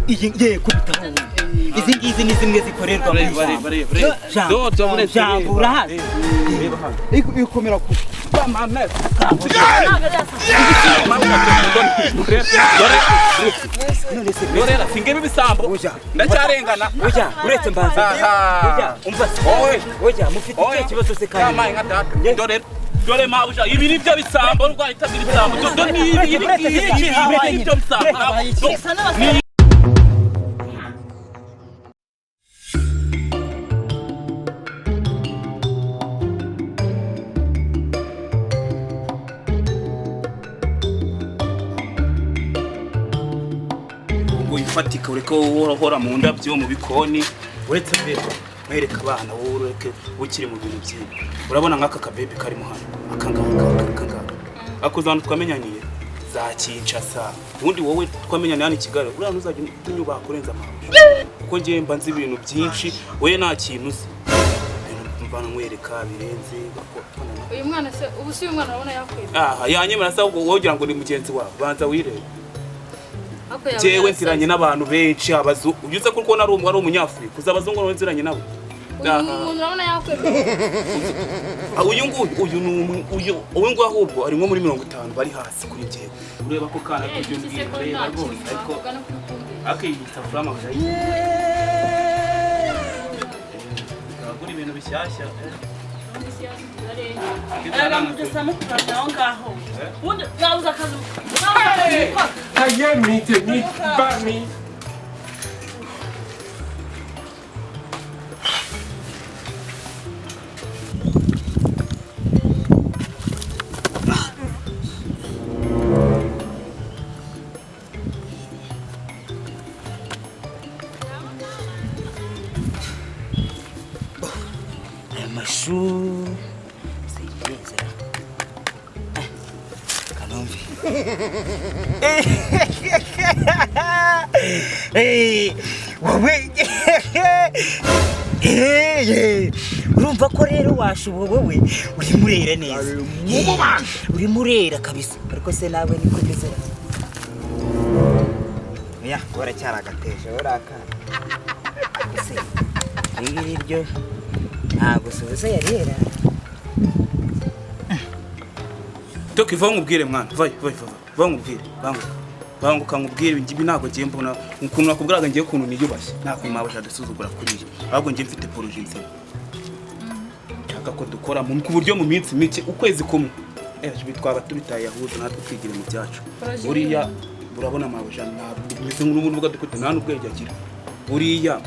iyi ngiye kubitaho izi ngizi ni zimwe zikorerwa mu jambo urahazi ikomera ku Yorera singebe bisambo ndacyarengana uretse mbanza umva oya mufite ikibazo se kandi dore mabuja ibi ni byo bisambo rwahita bisambo do ni ibi byo bisambo ifatika ureke wohora mu ndabyo mu bikoni uretse mbere mwereka abana wowe ureke ukiri mu bintu byinshi urabona nk'aka kabebe karimo hano akangaka akuzana twamenyaniye za Kinshasa ubundi wowe twamenyaniye hano i Kigali uriya ntuzajya unyubaha kurenza amahanga kuko ngiye mba nzi ibintu byinshi wowe nta kintu uzi mbana mwereka birenze uyu mwana se ubu si uyu mwana urabona yakwiye yanyemera se wowe ugira ngo ni mugenzi wawe banza wirebe jewe nziranye n'abantu benshi abazu ubyuze kuko nari umunyafrika uzabazungu no nziranye nabo umuntu urabona yakwemeye uyu nguyu ahubwo ari nko muri 50 bari hasi kuri jewe ureba ko kana kujyo mbwira rwose ariko akiyita frama gayi aguri ibintu bishyashya Era mudesa mukuraje aho ngaho. Undi yabuza akazi. Aye mite ni bami. Amashu urumva ko rero washubo wowe uri murera neza uri murera kabisa ariko se nawe niko meze ya waracyaragateje uraka se ngiryo ntabwo soze yarera toki va nkubwire mwana va nkubwire banguka nkubwire ngibi ntago giye mbona ukuntu nakubwiraga ngiye kuntu niyubashye nakwimabasha dusuzugura kuri iyo ahubwo ngiye mfite projet nse cyaka ko dukora mu buryo mu minsi mike ukwezi kumwe bitwaba tubitaye ahuze natwe twigire mu byacu uriya urabona amabasha ntabwo n'umuntu uvuga dukute nta n'ubwenge agira uriya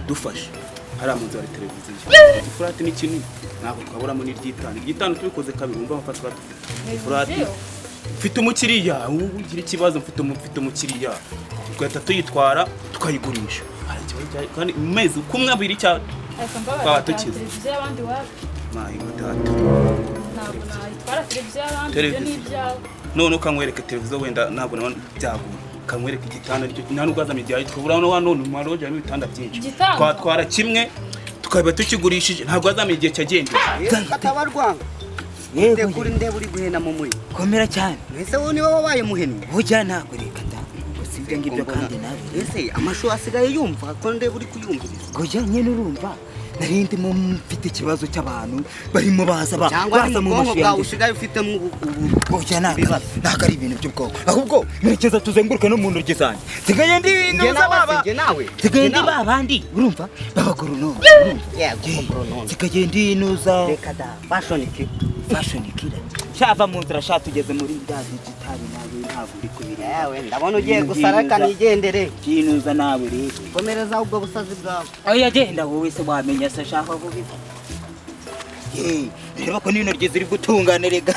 dufashe hari amunzi wa televiziyo ifurati ni kinini ntabwo twaburamo n'iryitanu tubikoze kabiri umva amafatwa dufite ifurati mfite umukiriya ugira ikibazo mfite umukiriya tugahita tuyitwara tukayigurisha kandi mu mezi kumwe abiri cya twaba tukize televiziyo y'abandi wapi mayi gatatu ntabwo nayitwara televiziyo y'abandi ibyo ni ibyawe none ukamwereka televiziyo wenda ntabwo nabona byagura kamwereka igitanda nicyo nta n'ubwazamye igihe twabura no hano mu maroje harimo ibitanda byinshi twatwara kimwe tukaba tukigurishije ntabwo azamye igihe cyagendeye katabarwanga nde kuri nde buri guhena mu muri komera cyane ese wowe niwe wabaye muheni hoja ntabwo reka nda usibye ngibyo kandi nawe ese amashu asigaye yumva ko nde buri kuyumviriza hoja nyene urumva narindi mu mfite ikibazo cy'abantu barimo baza mu mashu yawe usigaye ufite mu hoja ntabwo ari ibintu by'ubwoko ahubwo merekeza tuzenguruke no mu ntoryi zanjye sigaye ndi noza baba sigaye ndi babandi urumva babagorono urumva sigaye ndi noza reka da fashion kira shava mu nzira tugeze muri bya digital nawe ntabwo uri kubira yawe ndabona ugiye gusaraka nigendere kinuza nawe rero komereza ubwo busazi bwawe oya genda wowe se wamenya se shaka kubiva reba ko nino rye ziri gutungana rega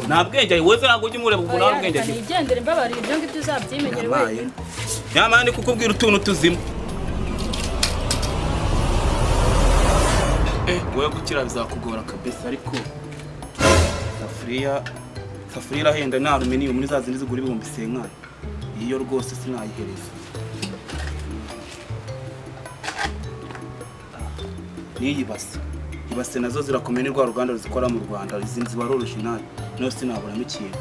nta bwenge wowe ntabwo ujye umureba ubwo nta bwenge agira nigendere mbabarira ibyo ngibyo uzabyimenyere wenyine nyamara kukubwira utuntu tuzima wowe gukira bizakugora kabisa ariko safuriya irahenda na aluminium muri za zindi zigura 5000 iyo rwose sinayihereza niyi ibase nazo zirakomenirwa ruganda ruzikora mu Rwanda izindi ziba original no sinaburamo ikintu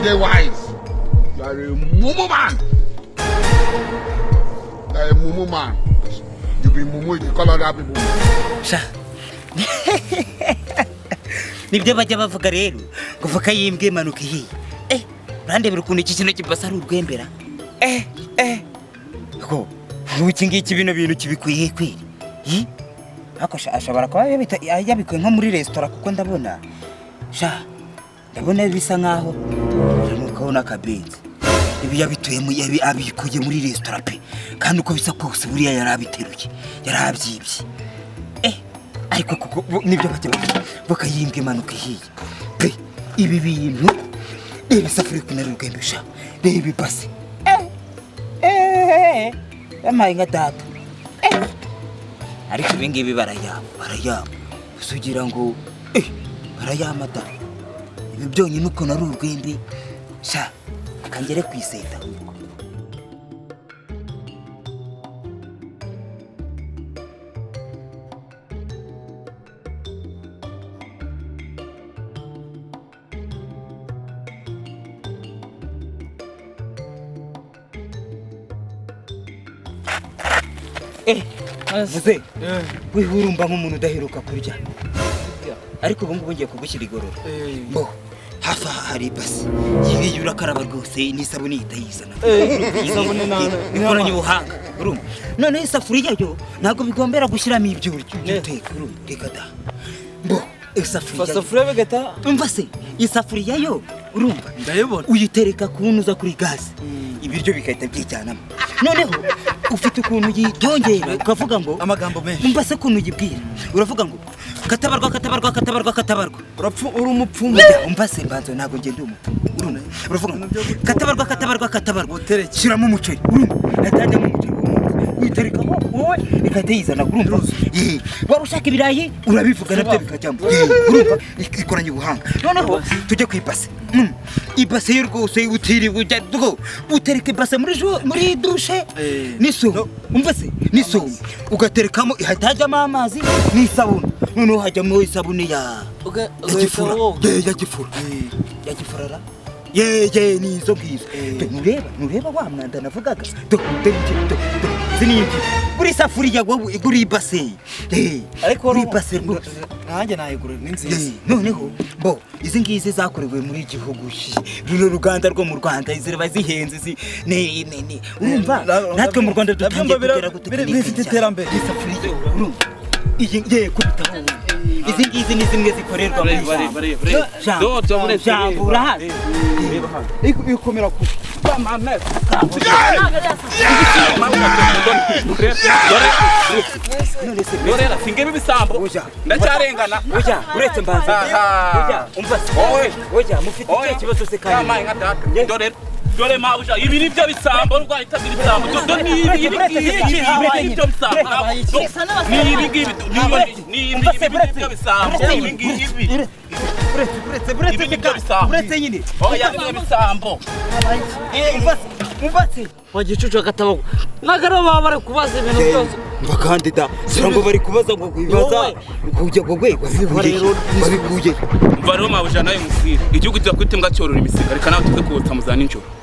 dey wise. You are a mumu man. You are a mumu man. You be mumu, you call other people. Sha. Nibyo bajya bavuga rero kuvuka yimbwe manuka iyi. Urandebera ukuntu iki kintu kibasa ari urwembera. Ko iki ngiki bino bintu kibikwiye kwiri. Ako ashobora kuba yabikuye nko muri restaurant kuko ndabona. Sha. Ndabona bisa nkaho urabona kabenzi. Ibi yabituyemo abikuye muri restaurant pe. Kandi uko bisa kose buriya yarabiteruye. Yarabyibye. Ariko kuko nibyo bakayimbwe manuka hiye. Pe ibi bintu ibisafuri kuna rugembesha. Reba ibase. Yamaye nka data. Ariko ibingibi barayama. Usugira ngo barayama da. Ibi byonyine uko nari urwembe. Sha akangere kwiseta. Muze wihurumba nk'umuntu udaheruka kurya. Ariko ubu ngubu ngiye kugushyira igorora. Bo hafa hari basi yibiye urakaraba rwose n'isabuni itayizana. Isabuni nikoranye ubuhanga urumva. None isafuriya yo ntago bigombera gushyiramo ibyo uteka urumva reka da. Bo isafuriya begata umva se isafuriya yo urumva ndayibona uyitereka kunuza kuri gas ibiryo bikahita byijyanamo. Noneho ufite ukuntu yitongera ukavuga ngo amagambo menshi umva se kuntu yibwira uravuga ngo katabarwa urapfu uri umupfumu umva se mbanzo ntago ngende umupfumu urumva uravuga ngo katabarwa shyiramo umuceri urumva atajyamo umuceri witerekaho wowe ikateyizana urumva wari ushaka ibirayi urabivuga nabyo bikajyamo urumva ikoranye ubuhanga. Noneho tujye ku ibase ibase yo rwose utiriwe ujya utereka ibase muri dushe n'isumo umva se n'isumo ugaterekamo ihatajyamo amazi n'isabune. Noneho hajyamo isabune ya gifura ye ni izo ngizo. Nureba wa mwanda navugaga zinimbi kuri safuriya wowe iguri ibase ariko uri ibase nanjye nayigura n'inziza. Noneho bo izi ngizi zakorewe muri gihugu runo ruganda rwo mu Rwanda izireba zihenze urumva natwe mu Rwanda dutangiye kugera gutegeka bifite iterambere isafuriya urumva iyi kubita izi ngizi ni zimwe zikorerwa muri jambo urahazi ikomera ku Yorera singe bibisambo ndacyarengana uretse mbanza umva oya mufite ikibazo se kandi dore mawuja ibi ni byo bisambo rwahita bisambo do ni ibi byo bisambo ni ibi byo bisambo uretse nyine oya ni bisambo umbatse wagicucu akatabago nagaro baba bari kubaza ibintu byose bakandida sirango bari kubaza ngo bibaza kujya ngo gwego babikuye mva rero mawuja nayo mufira igihugu cyo kwita imbwa cyorora imisiga reka nawe tuze kuwutsa muzana injoro.